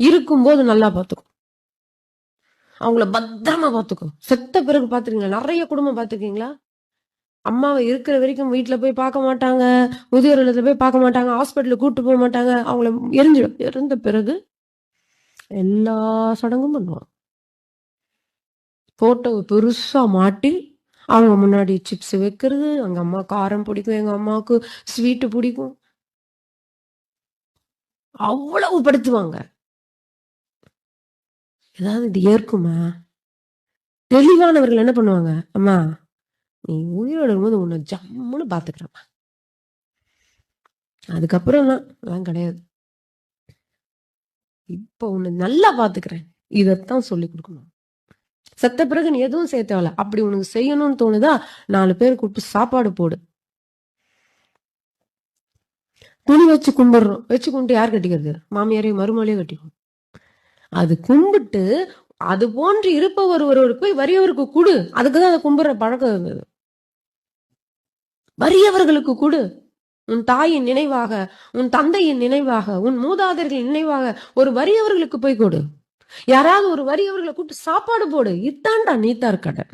இருக்கும்போது நல்லா பாத்துக்கும், அவங்கள பத்திரமா பாத்துக்கும். செத்த பிறகு பாத்துருக்கீங்களா? நிறைய குடும்பம் பாத்துருக்கீங்களா? அம்மாவை இருக்கிற வரைக்கும் வீட்டுல போய் பார்க்க மாட்டாங்க, முதியோர் இல்லத்துல போய் பார்க்க மாட்டாங்க, ஹாஸ்பிட்டலுக்கு கூட்டு போக மாட்டாங்க, அவங்கள எரிஞ்சிடும். இறந்த பிறகு எல்லா சடங்கும் பண்ணுவாங்க. போட்டோவை பெருசா மாட்டி அவங்க முன்னாடி சிப்ஸ் வைக்கிறது. அங்க அம்மா காரம் பிடிக்கும், எங்க அம்மாவுக்கு ஸ்வீட்டு பிடிக்கும், அவ்வளவு படுத்துவாங்க. ஏதாவது இது ஏற்குமா? தெளிவானவர்கள் என்ன பண்ணுவாங்க? அம்மா, நீ உயிரோட இருக்கும்போது உன்னை ஜம்முன்னு பாத்துக்கிறேம்மா, அதுக்கப்புறம் தான் கிடையாது, இப்ப உன்னை நல்லா பாத்துக்கிறேன், இதத்தான் சொல்லி கொடுக்கணும். செத்த பிறகு நீ எதுவும் செய்ய தேவையில்ல. அப்படி உனக்கு செய்யணும்னு தோணுதா, 4 பேர் கூப்பிட்டு சாப்பாடு போடு. துணி வச்சு கும்பிடுறோம், வச்சு கும்பிட்டு யார் கட்டிக்கிறது? மாமியாரையும் மருமகளையும் கட்டிக்கும். அது கும்பிட்டு அது போன்று இருப்பவர் ஒருவருக்கு போய் வறியவருக்கு கொடு. அதுக்குதான் அதை கும்பிடுற பழக்கம் இருந்தது. வறியவர்களுக்கு கொடு. உன் தாயின் நினைவாக, உன் தந்தையின் நினைவாக, உன் மூதாதையர்களின் நினைவாக ஒரு வறியவர்களுக்கு போய் கொடு. யாராவது ஒரு வறியவர்களை கூப்பிட்டு சாப்பாடு போடு. இதான்டா நீத்தார் கடை.